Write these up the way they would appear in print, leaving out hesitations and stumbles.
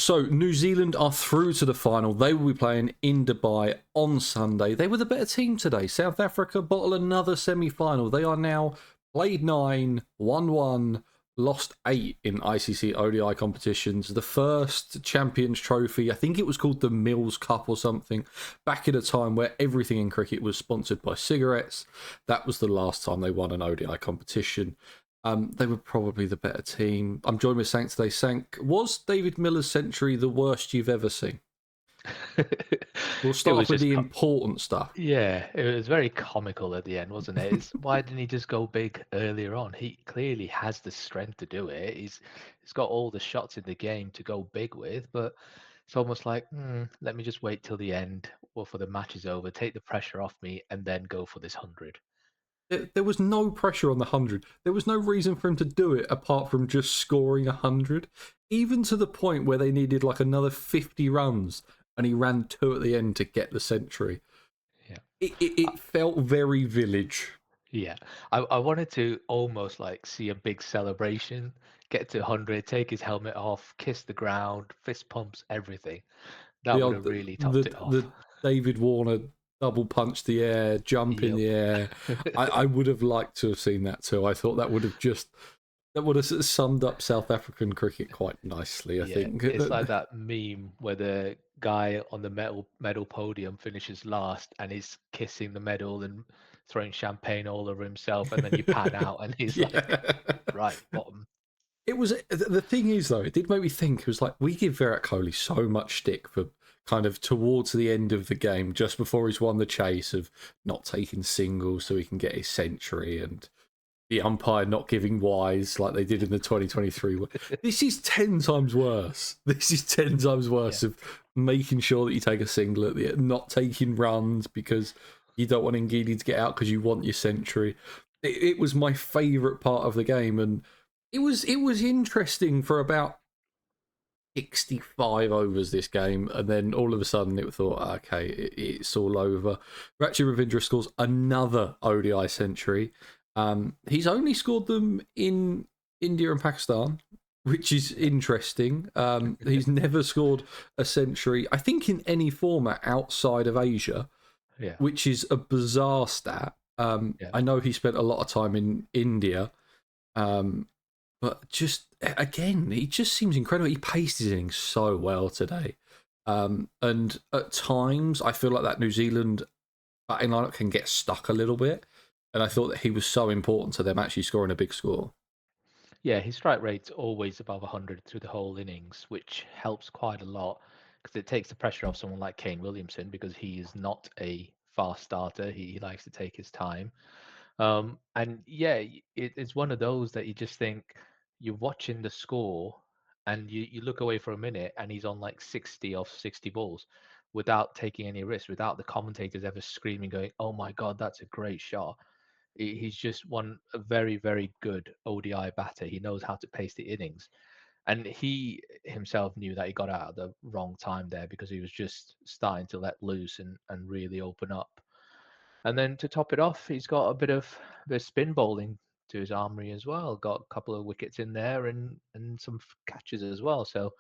So New Zealand are through to the final. They will be playing in Dubai on Sunday. They were the better team today. South Africa bottle another semi-final. They are now played 9, won 1, lost 8 in ICC ODI competitions. The first Champions Trophy, I think it was called the Mills Cup or something, back in a time where everything in cricket was sponsored by cigarettes. That was the last time they won an ODI competition. They were probably the better team. I'm joined with Sank today. Sank, was David Miller's century the worst you've ever seen? We'll It start was off with just the important stuff. yeah, it was very comical at the end, wasn't it? Why didn't he just go big earlier on? He clearly has the strength to do it. He's got all the shots in the game to go big with, but it's almost like, let me just wait till the end or for the match is over, take the pressure off me, and then go for this 100. There was no pressure on the 100. There was no reason for him to do it apart from just scoring 100, even to the point where they needed like another 50 runs and he ran 2 at the end to get the century. Yeah. It felt very village. Yeah, I wanted to almost like see a big celebration, get to 100, take his helmet off, kiss the ground, fist pumps, everything. That The would old have really topped it off. the David Warner double punch the air, jump in Yep. the air. I would have liked to have seen that too. I thought that would have summed up South African cricket quite nicely. I Yeah, think. it's like that meme where the guy on the medal podium finishes last and he's kissing the medal and throwing champagne all over himself, and then you pan out and he's like Yeah. right bottom. It was the thing is though, it did make me think. It was like we give Virat Kohli so much stick for kind of towards the end of the game, just before he's won the chase of not taking singles so he can get his century, and the umpire not giving wise like they did in the 2023. This is 10 times worse. This is 10 times Yeah, worse of making sure that you take a single at the end, not taking runs because you don't want Ngidi to get out because you want your century. It was my favourite part of the game, and it was interesting for about 65 overs this game, and then all of a sudden it thought, okay, it's all over. Rachi Ravindra scores another ODI century. He's only scored them in India and Pakistan, which is interesting. He's never scored a century, I think, in any format outside of Asia, yeah, which is a bizarre stat. yeah. I know he spent a lot of time in India, um, but just again, he just seems incredible. He paced his innings so well today. And at times, I feel like that New Zealand batting lineup can get stuck a little bit. And I thought that he was so important to them actually scoring a big score. Yeah, his strike rate's always above 100 through the whole innings, which helps quite a lot because it takes the pressure off someone like Kane Williamson because he is not a fast starter. He likes to take his time. And yeah, it's one of those that you just think you're watching the score and you look away for a minute and he's on like 60 off 60 balls without taking any risks, without the commentators ever screaming, going, oh my God, that's a great shot. He's just a very, very good ODI batter. He knows how to pace the innings. And he himself knew that he got out at the wrong time there because he was just starting to let loose and really open up. And then to top it off, he's got a bit of the spin bowling to his armory as well. Got a couple of wickets in there and some catches as well. So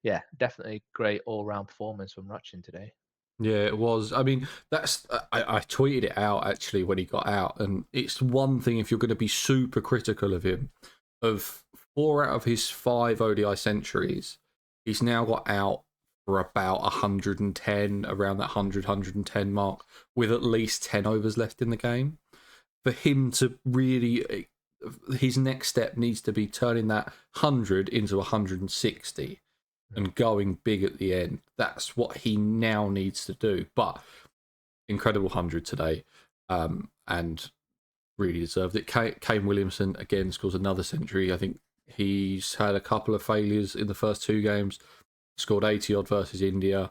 yeah, definitely great all round performance from Rachin today. Yeah, it was. I mean, I tweeted it out actually when he got out, and it's one thing if you're going to be super critical of him. Of 4 out of his 5 ODI centuries, he's now got out for about 110, around that 100, mark, with at least 10 overs left in the game. For him to really, his next step needs to be turning that 100 into 160 Mm. and going big at the end. That's what he now needs to do. But incredible 100 today, and really deserved it. Kane Williamson again scores another century. I think he's had a couple of failures in the first 2 games. Scored 80 odd versus India.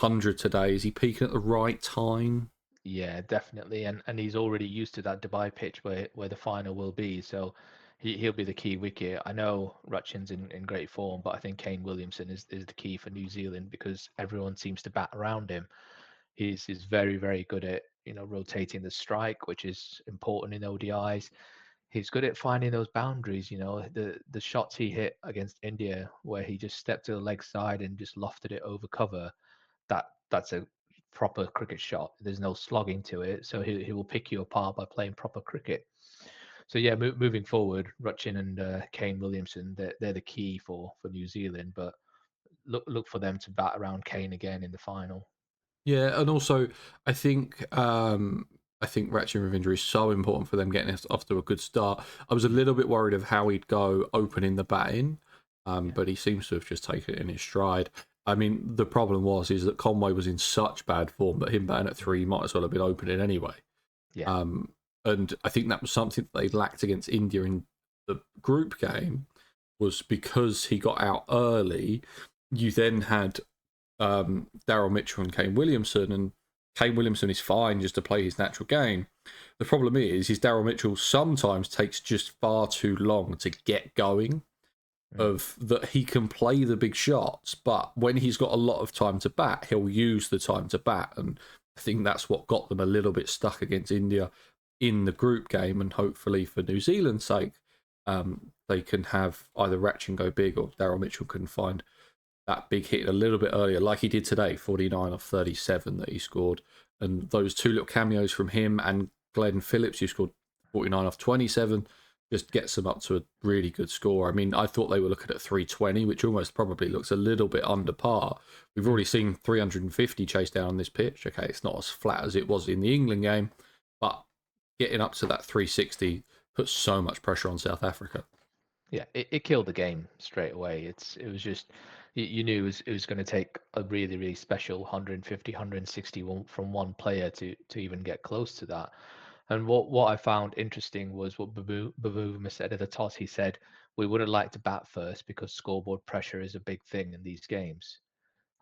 100 today. Is he peaking at the right time? Yeah, definitely. And he's already used to that Dubai pitch where the final will be. So he'll be the key wicket. I know Rachin's in great form, but I think Kane Williamson is the key for New Zealand because everyone seems to bat around him. He's very, very good at, rotating the strike, which is important in ODIs. he's good at finding those boundaries. The shots he hit against India, where he just stepped to the leg side and just lofted it over cover. That's a proper cricket shot. There's no slogging to it, so he will pick you apart by playing proper cricket. So yeah, moving forward, Rutchin and Kane Williamson, they're the key for New Zealand. But look for them to bat around Kane again in the final. Yeah, and also I think Ratchet Ravindra is so important for them getting us off to a good start. I was a little bit worried of how he'd go opening the batting, Yeah, but he seems to have just taken it in his stride. I mean, the problem is that Conway was in such bad form that him batting at three might as well have been opening anyway. yeah, Um, and I think that was something that they lacked against India in the group game, was because he got out early. You then had Daryl Mitchell and Kane Williamson, and Kane Williamson is fine just to play his natural game. The problem is Daryl Mitchell sometimes takes just far too long to get going. mm, Of that, he can play the big shots, but when he's got a lot of time to bat, he'll use the time to bat, and I think that's what got them a little bit stuck against India in the group game. And hopefully, for New Zealand's sake, they can have either Ratchin go big or Daryl Mitchell can find that big hit a little bit earlier, like he did today, 49 off 37 that he scored. And those two little cameos from him and Glenn Phillips, who scored 49 off 27, just gets them up to a really good score. I mean, I thought they were looking at 320, which almost probably looks a little bit under par. We've already seen 350 chased down on this pitch. Okay, it's not as flat as it was in the England game, but getting up to that 360 puts so much pressure on South Africa. yeah. It killed the game straight away. It was just you knew it was going to take a really really special 150, 160 from one player to even get close to that. And what I found interesting was what Babu said at the toss. He said we would have liked to bat first because scoreboard pressure is a big thing in these games.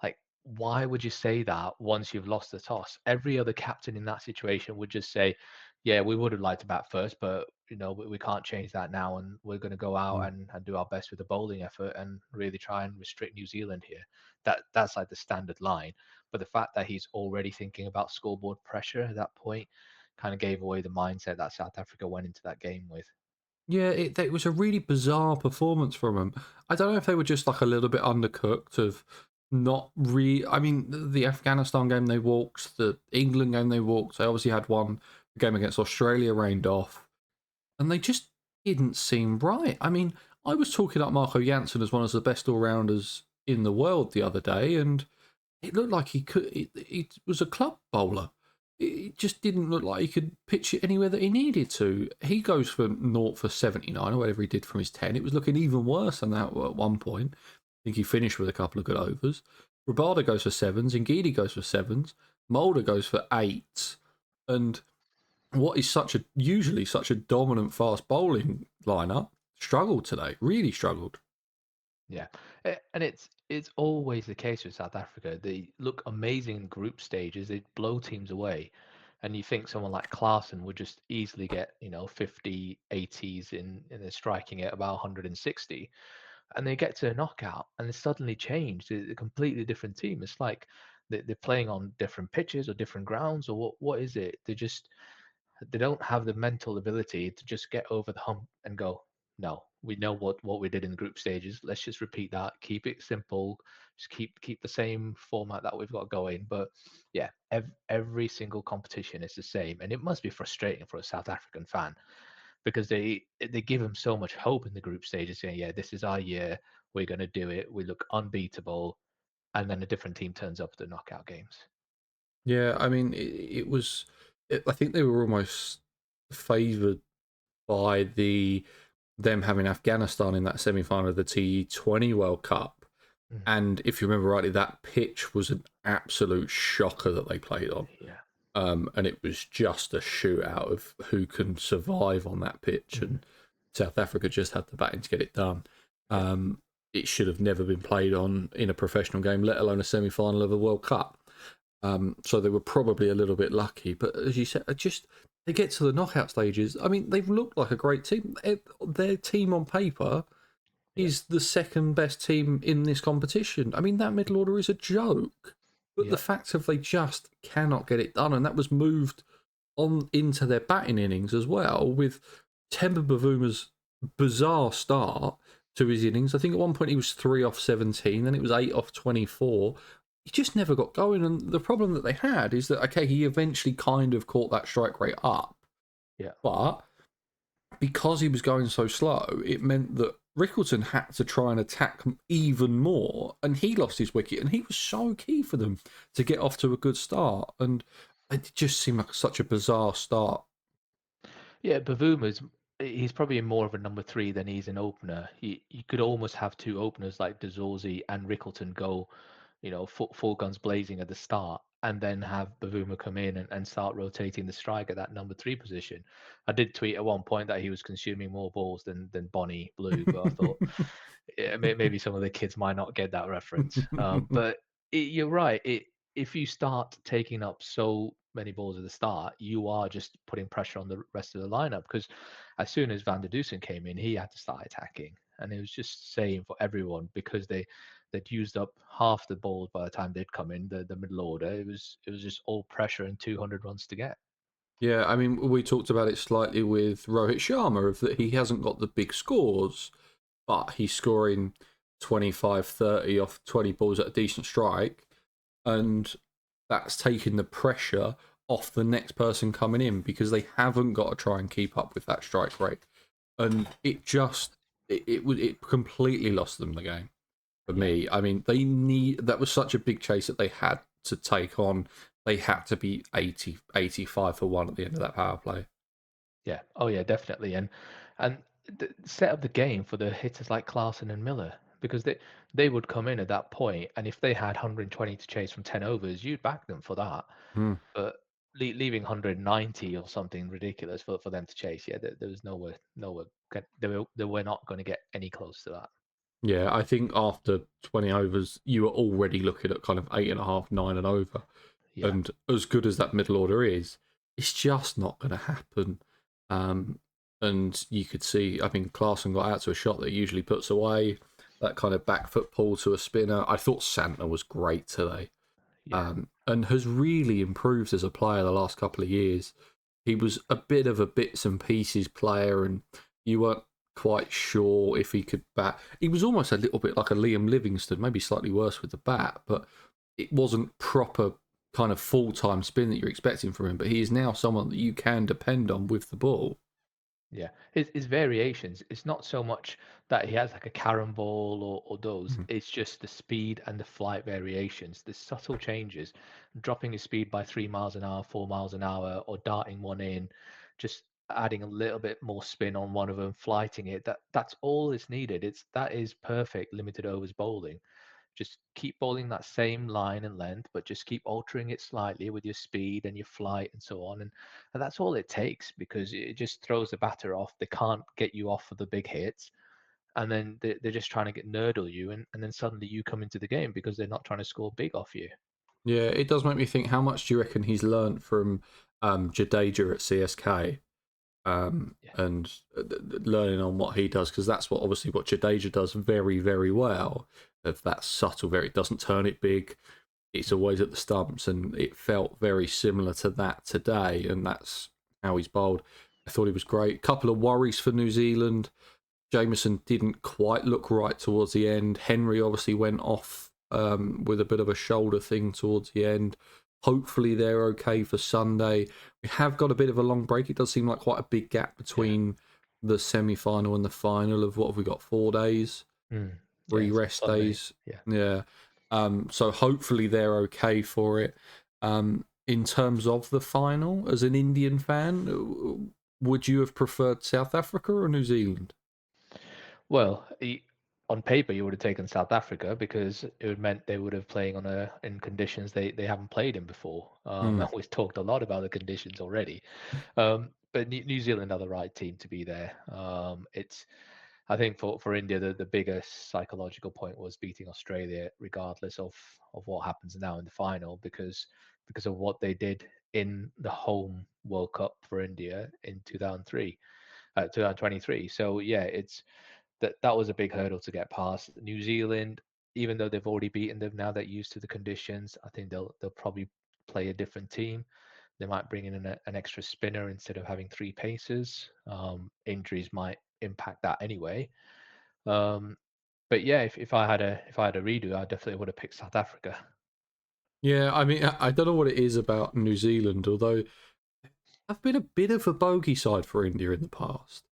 Like, why would you say that once you've lost the toss? Every other captain in that situation would just say, "Yeah, we would have liked to bat first, but we can't change that now, and we're going to go out Mm. and do our best with the bowling effort and really try and restrict New Zealand here." That's like the standard line. But the fact that he's already thinking about scoreboard pressure at that point kind of gave away the mindset that South Africa went into that game with. Yeah, it was a really bizarre performance from them. I don't know if they were just like a little bit undercooked of not I mean, the Afghanistan game they walked, the England game they walked. They obviously had one game against Australia rained off, and they just didn't seem right. I mean, I was talking up Marco Jansen as one of the best all rounders in the world the other day, and it looked like he could. It was a club bowler. It just didn't look like he could pitch it anywhere that he needed to. He goes for 0 for 79 or whatever he did from his 10. It was looking even worse than that at one point. I think he finished with a couple of good overs. Rabada goes for sevens. Ngidi goes for sevens. Mulder goes for eights. And what is usually such a dominant fast bowling lineup struggled today. Really struggled. Yeah, and it's always the case with South Africa. They look amazing in group stages. They blow teams away, and you think someone like Klaasen would just easily get 50, 80s in their striking at about 160, and they get to a knockout and they suddenly change. They're a completely different team. It's like they're playing on different pitches or different grounds or what is it? They don't have the mental ability to just get over the hump and go, no, we know what we did in the group stages. Let's just repeat that. Keep it simple. Just keep the same format that we've got going. But yeah, every single competition is the same, and it must be frustrating for a South African fan because they give them so much hope in the group stages, saying, yeah, this is our year. We're going to do it. We look unbeatable, and then a different team turns up at the knockout games. Yeah, I mean, it was. I think they were almost favoured by them having Afghanistan in that semi-final of the T20 World Cup. Mm, And if you remember rightly, that pitch was an absolute shocker that they played on. yeah. And it was just a shootout of who can survive on that pitch. Hmm. And South Africa just had the batting to get it done. Yeah. It should have never been played on in a professional game, let alone a semi-final of a World Cup. So they were probably a little bit lucky. But as you said, they get to the knockout stages. I mean, they've looked like a great team. Their team on paper Yeah. is the second best team in this competition. I mean, that middle order is a joke. But the Yeah. fact of they just cannot get it done, and that was moved on into their batting innings as well, with Temba Bavuma's bizarre start to his innings. I think at one point he was 3 off 17, then it was 8 off 24. He just never got going. And the problem that they had is that, okay, he eventually kind of caught that strike rate up, Yeah. but because he was going so slow, it meant that Rickleton had to try and attack even more, and he lost his wicket, and he was so key for them to get off to a good start. And it just seemed like such a bizarre start. Yeah, Bavuma's he's probably more of a number three than he's an opener. You could almost have two openers like DeZorzi and Rickleton go, full guns blazing at the start, and then have Bavuma come in and start rotating the strike at that number three position. I did tweet at one point that he was consuming more balls than Bonnie Blue, but I thought yeah, maybe some of the kids might not get that reference. But you're right. If you start taking up so many balls at the start, you are just putting pressure on the rest of the lineup. Because as soon as Van der Dusen came in, he had to start attacking, and it was just same for everyone because they'd used up half the balls by the time they'd come in the middle order. It was just all pressure and 200 runs to get. Yeah, I mean, we talked about it slightly with Rohit Sharma of that he hasn't got the big scores, but he's scoring 25, 30 off 20 balls at a decent strike, and that's taking the pressure off the next person coming in because they haven't got to try and keep up with that strike rate. And it completely lost them the game for Yeah. me. I mean, that was such a big chase that they had to take on. They had to be 80, 85 for one at the end of that power play. Yeah. Oh yeah, definitely. And set up the game for the hitters like Clarkson and Miller because they would come in at that point, and if they had 120 to chase from 10 overs, you'd back them for that. Hmm. But leaving 190 or something ridiculous for them to chase, yeah, there was nowhere. They were not going to get any close to that. Yeah, I think after 20 overs, you were already looking at kind of 8.5, 9 and over. Yeah. And as good as that middle order is, it's just not going to happen. Um, and you could see, I mean, Clarkson got out to a shot that he usually puts away, that kind of back foot pull to a spinner. I thought Santner was great today, Yeah. and has really improved as a player the last couple of years. He was a bit of a bits and pieces player, and you weren't quite sure if he could bat. He was almost a little bit like a Liam Livingston, maybe slightly worse with the bat, but it wasn't proper kind of full time spin that you're expecting from him. But he is now someone that you can depend on with the ball. Yeah, his variations. It's not so much that he has like a carom ball or those. Mhm. It's just the speed and the flight variations, the subtle changes, dropping his speed by 3 miles an hour, 4 miles an hour, or darting one in, just adding a little bit more spin on one of them, flighting it. That's all it's needed. That is perfect limited overs bowling. Just keep bowling that same line and length, but just keep altering it slightly with your speed and your flight and so on. And that's all it takes because it just throws the batter off. They can't get you off for the big hits. And then they're just trying to get nerdle you. And then suddenly you come into the game because they're not trying to score big off you. Yeah, it does make me think. How much do you reckon he's learnt from Jadeja at CSK? Yeah. And learning on what he does, because that's what obviously what Jadeja does very, very well. Of that subtle, very, it doesn't turn it big. It's always at the stumps, and it felt very similar to that today, and that's how he's bowled. I thought he was great. Couple of worries for New Zealand. Jameson didn't quite look right towards the end. Henry obviously went off with a bit of a shoulder thing towards the end. Hopefully they're okay for Sunday. We have got a bit of a long break. It does seem like quite a big gap Yeah. between the semi-final and the final of what have we got, 4 days, Mm. Yeah. three It's on rest Sunday. days. Yeah. Yeah. So hopefully they're okay for it. In terms of the final, as an Indian fan, would you have preferred South Africa or New Zealand? Well, on paper, you would have taken South Africa because it would meant they would have playing in conditions they haven't played in before. Hmm. And we've talked a lot about the conditions already. But New Zealand are the right team to be there. It's I think for India the biggest psychological point was beating Australia, regardless of what happens now in the final, because of what they did in the home World Cup for India in 2023. So yeah, it's that was a big hurdle to get past. New Zealand, even though they've already beaten them, now they're used to the conditions. I think they'll probably play a different team. They might bring in an extra spinner instead of having three pacers. Injuries might impact that anyway. Um, but yeah, if I had a redo, I definitely would have picked South Africa. Yeah, I mean, I don't know what it is about New Zealand, although I've been a bit of a bogey side for India in the past.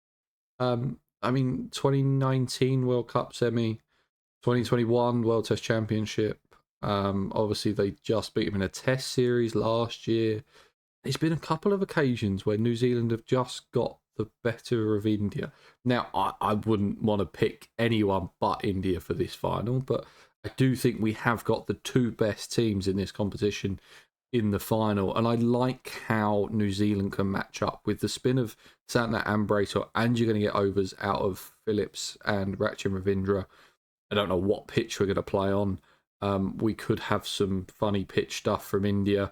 I mean, 2019 World Cup semi, 2021 World Test Championship. Obviously, they just beat them in a Test series last year. There's been a couple of occasions where New Zealand have just got the better of India. Now, I wouldn't want to pick anyone but India for this final, but I do think we have got the two best teams in this competition in the final, and I like how New Zealand can match up with the spin of Santner and Brayshaw, and you're going to get overs out of Phillips and Rachin Ravindra. I don't know what pitch we're going to play on. We could have some funny pitch stuff from India,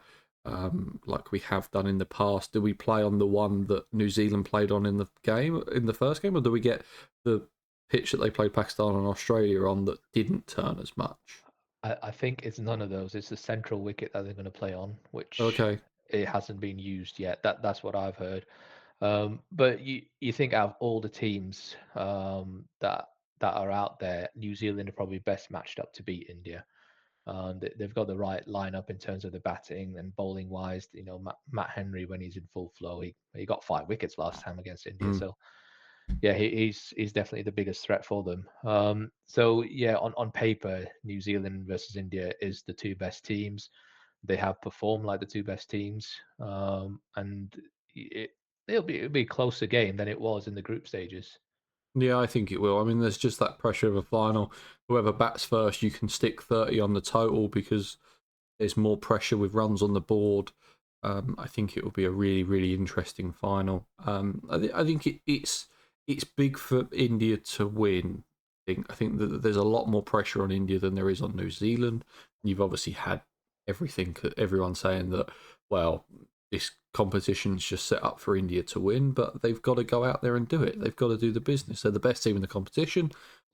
like we have done in the past. Do we play on the one that New Zealand played on in the game, in the first game, or do we get the pitch that they played Pakistan and Australia on that didn't turn as much? I think it's none of those. It's the central wicket that they're going to play on, which Okay. it hasn't been used yet. That's what I've heard. But you think out of all the teams that are out there, New Zealand are probably best matched up to beat India. They've got the right lineup in terms of the batting and bowling wise. You know, Matt Henry when he's in full flow, he got 5 wickets last time against India. Mm. So yeah, he's definitely the biggest threat for them. So yeah, on paper, New Zealand versus India is the two best teams. They have performed like the two best teams, and it, it'll be a closer game than it was in the group stages. Yeah, I think it will. I mean, there's just that pressure of a final. Whoever bats first, you can stick 30 on the total because there's more pressure with runs on the board. I think it will be a really, really interesting final. I think it's big for India to win. I think that there's a lot more pressure on India than there is on New Zealand. You've obviously had everyone saying that, well, this competition's just set up for India to win, but they've got to go out there and do it. They've got to do the business. They're the best team in the competition.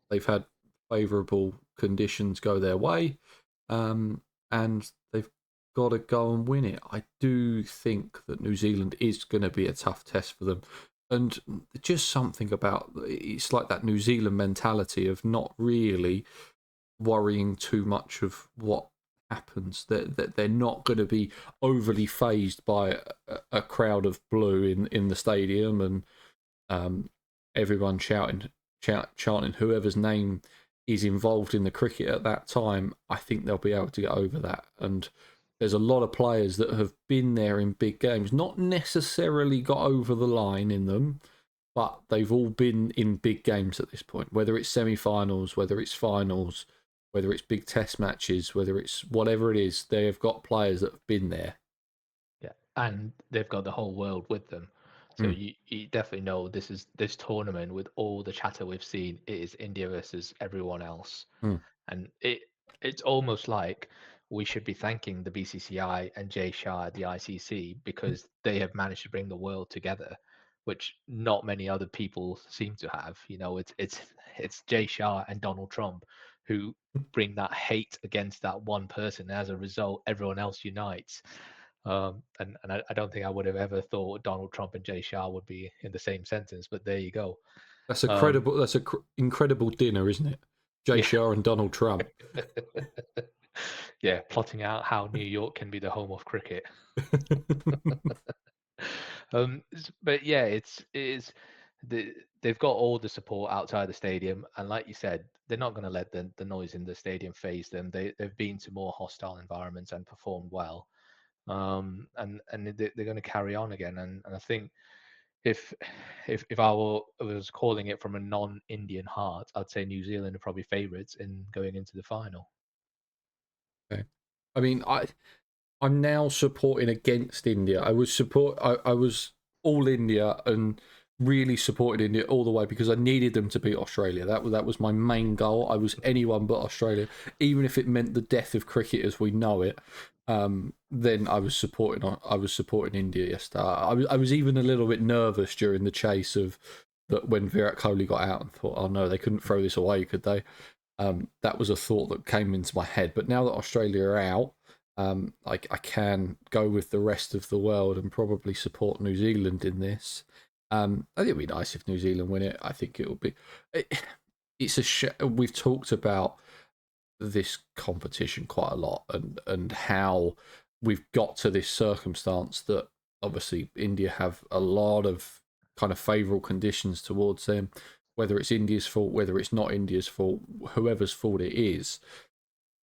They've had favourable conditions go their way, and they've got to go and win it. I do think that New Zealand is going to be a tough test for them. And just something about it's like that New Zealand mentality of not really worrying too much of what happens. That they're not going to be overly phased by a crowd of blue in the stadium and everyone chanting whoever's name is involved in the cricket at that time. I think they'll be able to get over that. And there's a lot of players that have been there in big games, not necessarily got over the line in them, but they've all been in big games at this point, whether it's semi-finals, whether it's finals, whether it's big test matches, whether it's whatever it is, they have got players that have been there. Yeah, and they've got the whole world with them. So Mm, you definitely know this tournament with all the chatter we've seen. It is India versus everyone else. mm, And it's almost like we should be thanking the BCCI and Jay Shah at the ICC because they have managed to bring the world together, which not many other people seem to have. You know, it's Jay Shah and Donald Trump who bring that hate against that one person. And as a result, everyone else unites. And I don't think I would have ever thought Donald Trump and Jay Shah would be in the same sentence, but there you go. That's a Um, credible. That's a incredible dinner, isn't it? Jay yeah. Shah and Donald Trump. Yeah, plotting out how New York can be the home of cricket. But yeah, it is they've got all the support outside the stadium, and like you said, they're not going to let the noise in the stadium phase them. They've been to more hostile environments and performed well, and they're going to carry on again. And I think if if was calling it from a non-Indian heart, I'd say New Zealand are probably favourites in going into the final. Okay. I mean, I'm now supporting against India. I was all India and really supported India all the way because I needed them to beat Australia. That was my main goal. I was anyone but Australia, even if it meant the death of cricket as we know it. Then I was supporting India yesterday. I was even a little bit nervous during the chase of that when Virat Kohli got out and thought, oh no, they couldn't throw this away, could they? That was a thought that came into my head. But now that Australia are out, I can go with the rest of the world and probably support New Zealand in this. I think it'd be nice if New Zealand win it. I think it will be. It, it's we've talked about this competition quite a lot, and how we've got to this circumstance that obviously India have a lot of kind of favourable conditions towards them. Whether it's India's fault, whether it's not India's fault, whoever's fault it is,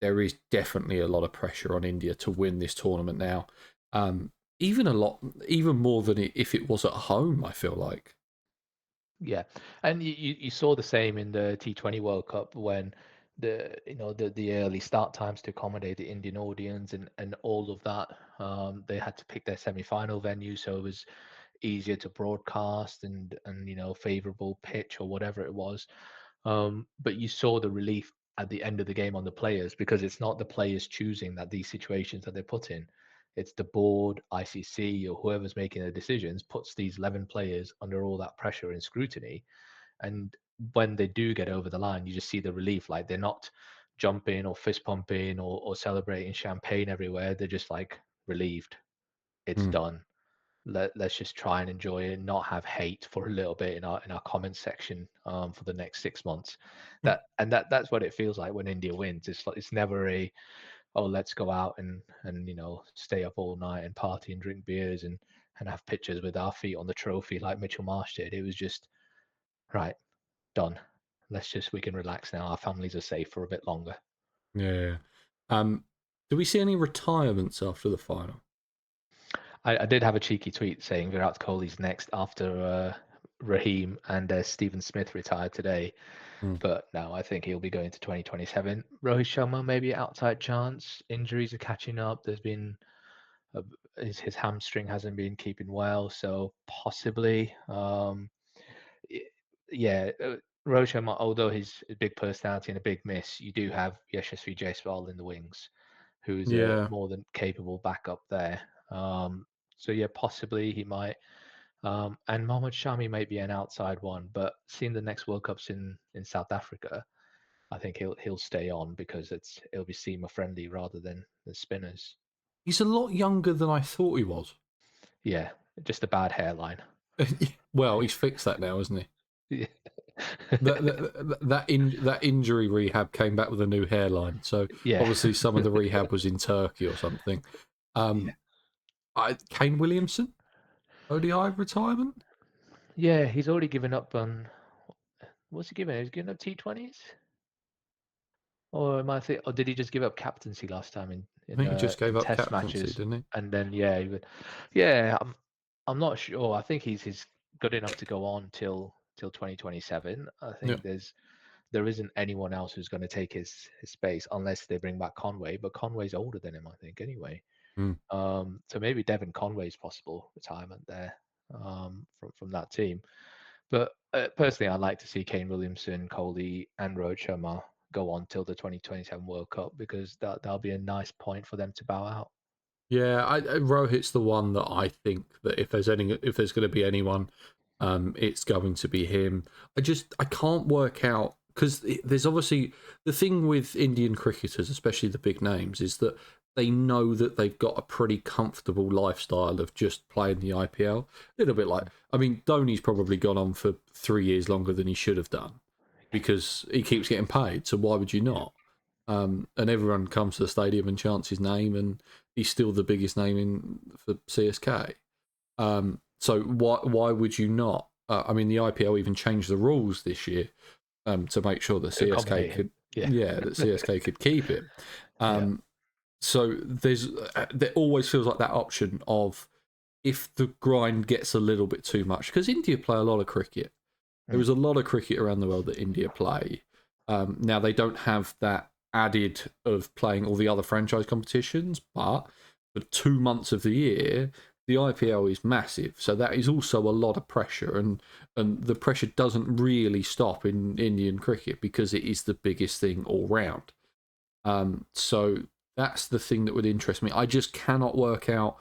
there is definitely a lot of pressure on India to win this tournament now. Um, even a lot, even more than if it was at home. I feel like. Yeah, and you saw the same in the T20 World Cup when the early start times to accommodate the Indian audience and all of that. They had to pick their semi-final venue, so it was easier to broadcast and favorable pitch or whatever it was. But you saw the relief at the end of the game on the players because it's not the players choosing that these situations that they're put in. It's the board, ICC, or whoever's making the decisions puts these 11 players under all that pressure and scrutiny. And when they do get over the line, you just see the relief. Like they're not jumping or fist pumping or celebrating champagne everywhere. They're just like relieved. It's Mm. done. Let's just try and enjoy it and not have hate for a little bit in our comments section for the next 6 months. That's what it feels like when India wins. It's never a, oh, let's go out and stay up all night and party and drink beers and have pictures with our feet on the trophy like Mitchell Marsh did. It was just right, done. We can relax now. Our families are safe for a bit longer. Yeah. Um, do we see any retirements after the final? I did have a cheeky tweet saying Virat Kohli's next after Raheem and Stephen Smith retired today. Mm. But no, I think he'll be going to 2027. Rohit Sharma, maybe outside chance. Injuries are catching up. There's been a, his hamstring hasn't been keeping well, so possibly. Y- yeah, Rohit Sharma, although he's a big personality and a big miss, you do have Yashasvi Jaiswal in the wings, who's a Yeah. more than capable backup there. So yeah, possibly he might. And Mohammad Shami may be an outside one, but seeing the next World Cups in South Africa, I think he'll stay on because it'll be seamer friendly rather than the spinners. He's a lot younger than I thought he was. Yeah, just a bad hairline. Well, he's fixed that now, hasn't he? Yeah. That injury rehab came back with a new hairline. So Yeah. obviously some of the rehab was in Turkey or something. Yeah. Um, Kane Williamson, ODI retirement. Yeah, he's already given up on what's he given? He's given up T20s? Or am I think or did he just give up captaincy last time in I in think he uh just gave in up test captaincy, matches? didn't he? And then yeah, yeah, I'm not sure. I think he's good enough to go on till 2027. I Yeah. think there isn't anyone else who's going to take his space unless they bring back Conway, but Conway's older than him, I think, anyway. Mm. So maybe Devon Conway's possible retirement there from that team. But personally, I'd like to see Kane Williamson, Coley, and Rohit Sharma go on till the 2027 World Cup because that'll be a nice point for them to bow out. Yeah, Rohit's the one that I think that if there's going to be anyone, it's going to be him. I can't work out because there's obviously the thing with Indian cricketers, especially the big names, is that they know that they've got a pretty comfortable lifestyle of just playing the IPL. A little bit like, I mean, Dhoni's probably gone on for 3 years longer than he should have done because he keeps getting paid. So why would you not? And everyone comes to the stadium and chants his name, and he's still the biggest name in for CSK. So why would you not? I mean, the IPL even changed the rules this year to make sure that To CSK accommodate him. could, Yeah. yeah, that CSK could keep it. Yeah. So there always feels like that option of if the grind gets a little bit too much because India play a lot of cricket. There Mm. is a lot of cricket around the world that India play. Now they don't have that added of playing all the other franchise competitions, but for 2 months of the year, the IPL is massive. So that is also a lot of pressure, and the pressure doesn't really stop in Indian cricket because it is the biggest thing all round. So that's the thing that would interest me. I just cannot work out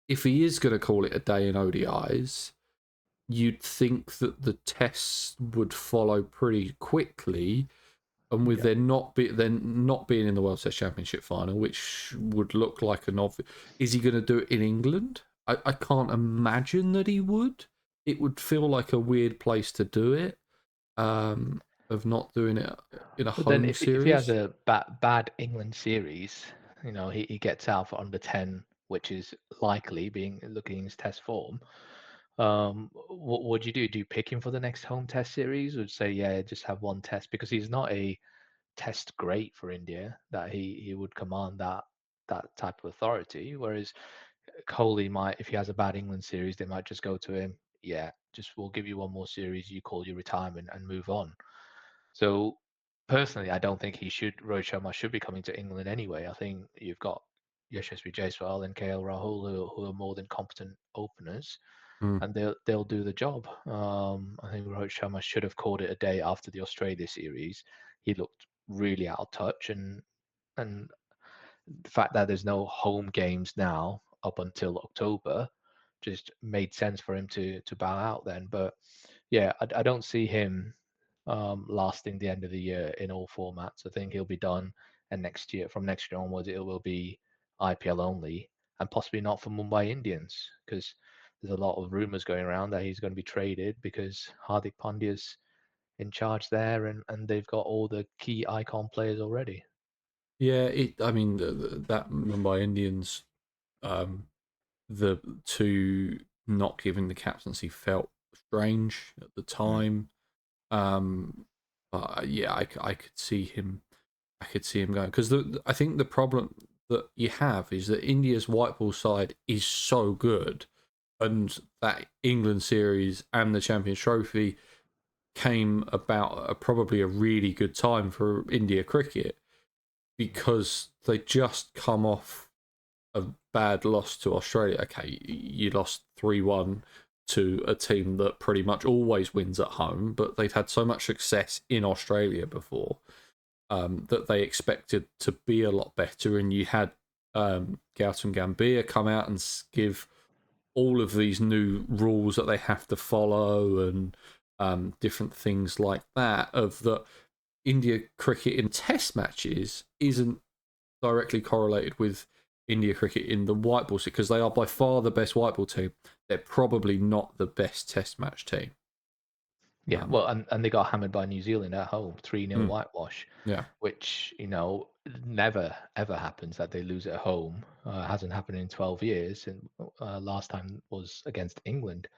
if he is going to call it a day in ODIs. You'd think that the tests would follow pretty quickly, And with Yeah. them not being in the World Test Championship final, which would look like an obvious, is he going to do it in England? I can't imagine that he would. It would feel like a weird place to do it. Of not doing it in a But then home if he has series. a bad England series, he gets out for under 10, which is likely being looking in his test form. What would you do? Do you pick him for the next home test series, or say, yeah, just have one test because he's not a test great for India that he would command that type of authority. Whereas Kohli might, if he has a bad England series, they might just go to him. Yeah, just we'll give you one more series. You call your retirement and move on. So personally, I don't think Rohit Sharma should be coming to England anyway. I think you've got Yashasvi Jaiswal and KL Rahul who are more than competent openers, Mm. and they'll do the job. I think Rohit Sharma should have called it a day after the Australia series. He looked really out of touch, and the fact that there's no home games now up until October just made sense for him to bow out then. But yeah, I don't see him lasting the end of the year in all formats. I think he'll be done, and from next year onwards, it will be IPL only, and possibly not for Mumbai Indians because there's a lot of rumors going around that he's going to be traded because Hardik Pandya's in charge there, and they've got all the key icon players already. Yeah, I mean, that Mumbai Indians, um, the two not giving the captaincy felt strange at the Mm. time. But yeah, I could see him. I could see him going because I think the problem that you have is that India's white ball side is so good, and that England series and the Champions Trophy came about at probably a really good time for India cricket because they just come off a bad loss to Australia. Okay, you lost 3-1 to a team that pretty much always wins at home, but they'd had so much success in Australia before that they expected to be a lot better. And you had Gautam Gambhir come out and give all of these new rules that they have to follow and different things like that. Of that, India cricket in test matches isn't directly correlated with India cricket in the white ball because they are by far the best white ball team. They're probably not the best test match team. Yeah, Um, well, and they got hammered by New Zealand at home, 3-0 mm, whitewash, yeah. which, never ever happens that they lose at home. Hasn't happened in 12 years. And last time was against England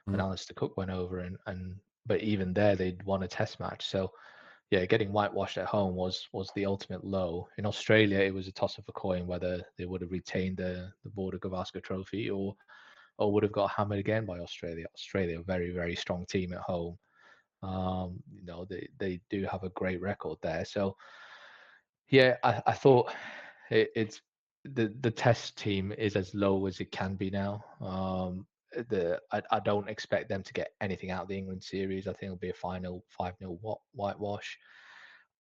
when Mm. Alistair Cook went over and but even there they'd won a test match. So yeah, getting whitewashed at home was the ultimate low. In Australia, it was a toss of a coin whether they would have retained the Border Gavaskar Trophy or would have got hammered again by Australia. Australia, a very, very strong team at home. They do have a great record there. So yeah, I thought it's the test team is as low as it can be now. I don't expect them to get anything out of the England series. I think it'll be a final 5-0 whitewash,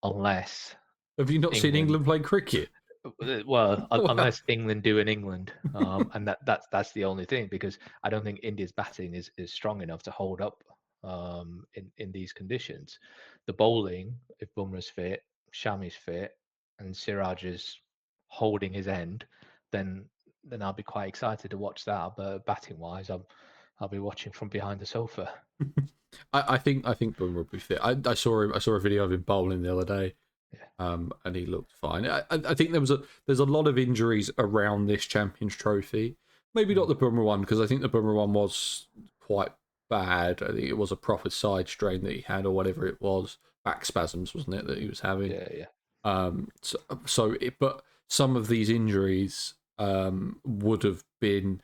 unless Have you not seen England England play cricket? well, Well, unless England do in England, and that's the only thing because I don't think India's batting is strong enough to hold up in these conditions. The bowling, if Bumrah's fit, Shami's fit, and Siraj is holding his end, then I'll be quite excited to watch that. But batting wise, I'll be watching from behind the sofa. I think Boomer will be fit. I saw a video of him bowling the other day, Yeah. and he looked fine. I think there's a lot of injuries around this Champions Trophy. Maybe not Mm. the Boomer one because I think the Boomer one was quite bad. I think it was a proper side strain that he had or whatever it was, back spasms, wasn't it, that he was having? Yeah, yeah. So, but some of these injuries would have been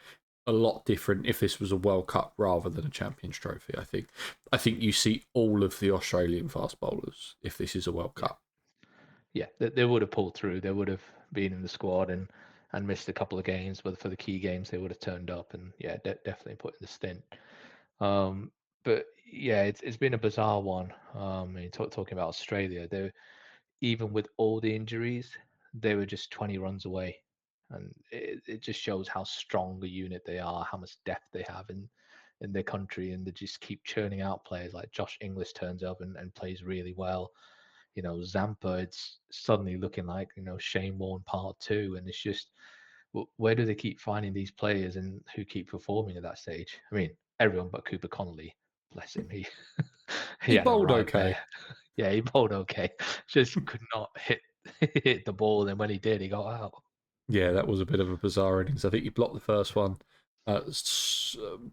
a lot different if this was a World Cup rather than a Champions Trophy. I think you see all of the Australian fast bowlers if this is a World Yeah. Cup. Yeah, they would have pulled through. They would have been in the squad and missed a couple of games, but for the key games they would have turned up and yeah, definitely put in the stint. Um, but yeah, it's been a bizarre one. Talking about Australia, they even with all the injuries, they were just 20 runs away, and it just shows how strong a unit they are, how much depth they have in their country, and they just keep churning out players like Josh Inglis turns up and plays really well. you know, Zampa, it's suddenly looking like, you know, Shane Warne Part 2. And it's just, where do they keep finding these players and who keep performing at that stage? I mean, everyone but Cooper Connolly, bless him, he he He had a bowled right okay. there. Yeah, he bowled okay. Just could not hit the ball, and when he did, he got out. Yeah, that was a bit of a bizarre innings. I think he blocked the first one,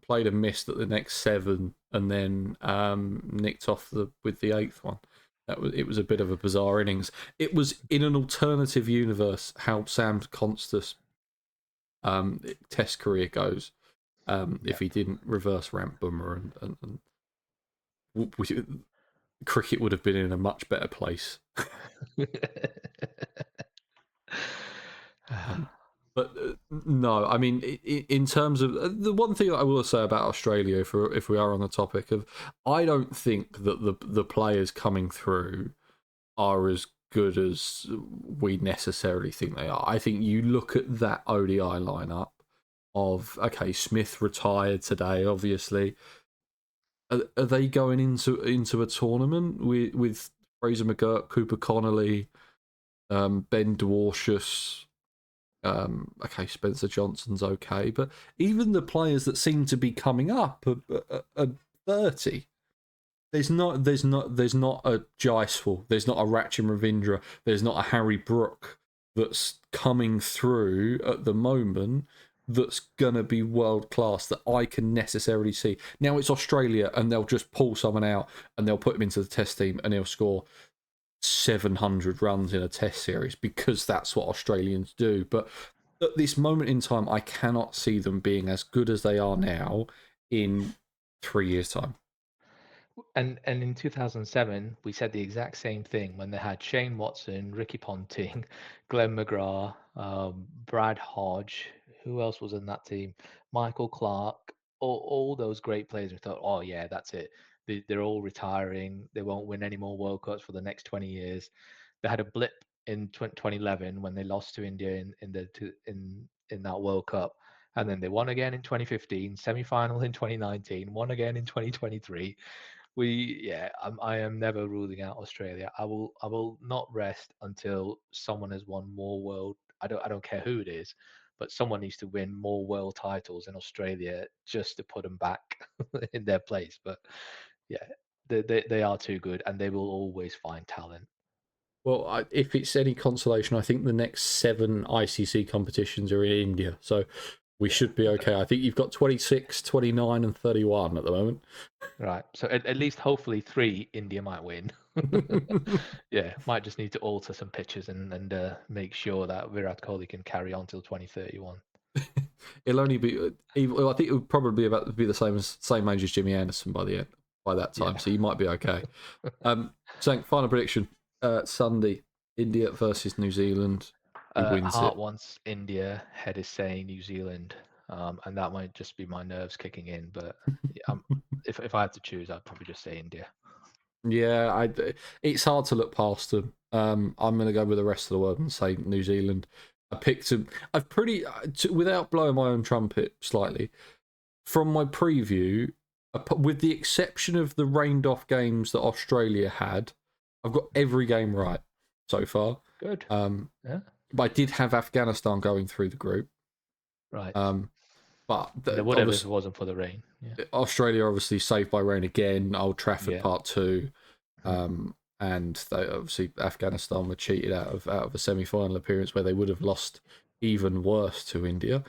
played a miss at the next 7, and then nicked off with the 8th one. It was a bit of a bizarre innings. It was in an alternative universe how Sam Constas Test career goes. Yeah. If he didn't reverse ramp Boomer and cricket would have been in a much better place. Um, but no, I mean, in terms of the one thing I will say about Australia, if we are on the topic of, I don't think that the players coming through are as good as we necessarily think they are. I think you look at that ODI lineup of, okay, Smith retired today, obviously. Are they going into a tournament with Fraser McGurk, Cooper Connolly, Ben Dwarshus? Okay, Spencer Johnson's okay, but even the players that seem to be coming up are 30. There's not a Jaiswal, there's not a Rachin Ravindra, there's not a Harry Brook that's coming through at the moment that's gonna be world class that I can necessarily see. Now it's Australia and they'll just pull someone out and they'll put him into the test team and he'll score 700 runs in a test series because that's what Australians do. But at this moment in time, I cannot see them being as good as they are now in 3 years' time. And in 2007, we said the exact same thing when they had Shane Watson, Ricky Ponting, Glenn McGrath, Brad Hodge. Who else was in that team? Michael Clark. All those great players. We thought, oh yeah, that's it. They're all retiring. They won't win any more World Cups for the next 20 years. They had a blip in 2011 when they lost to India in that World Cup, and then they won again in 2015, semi-final in 2019, won again in 2023. I am never ruling out Australia. I will not rest until someone has won more world. I don't care who it is, but someone needs to win more world titles in Australia just to put them back in their place. But yeah, they are too good, and they will always find talent. Well, if it's any consolation, I think the next 7 ICC competitions are in India. So we should be okay. I think you've got 26, 29, and 31 at the moment. Right. So at least hopefully 3 India might win. Yeah, might just need to alter some pitches and make sure that Virat Kohli can carry on till 2031. It'll only be. I think it would probably be the same age as Jimmy Anderson by that time. Yeah. So you might be okay. Sank, final prediction: Sunday, India versus New Zealand. Who wins Heart it? wants India, head is saying New Zealand, and that might just be my nerves kicking in. But yeah, if I had to choose, I'd probably just say India. Yeah, it's hard to look past them. I'm going to go with the rest of the world and say New Zealand. I picked them. I've pretty, without blowing my own trumpet slightly, from my preview, with the exception of the rained off games that Australia had, I've got every game right so far. Good. Yeah. But I did have Afghanistan going through the group. Right. But And they would have if it wasn't for the rain. Yeah. Australia obviously saved by rain again. Old Trafford Yeah. Part 2. And they obviously Afghanistan were cheated out of a semi-final appearance where they would have lost even worse to India.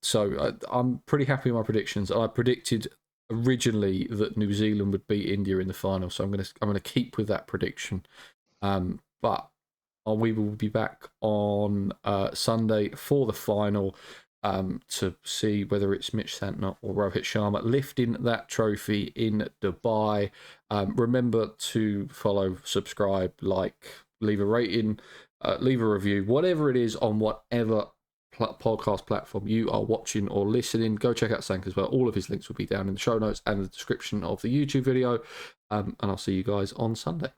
So I'm pretty happy with my predictions. I predicted originally that New Zealand would beat India in the final, so I'm gonna keep with that prediction. But we will be back on Sunday for the final. To see whether it's Mitch Santner or Rohit Sharma lifting that trophy in Dubai. Remember to follow, subscribe, like, leave a rating, leave a review, whatever it is on whatever podcast platform you are watching or listening. Go check out Sank as well. All of his links will be down in the show notes and the description of the YouTube video. And I'll see you guys on Sunday.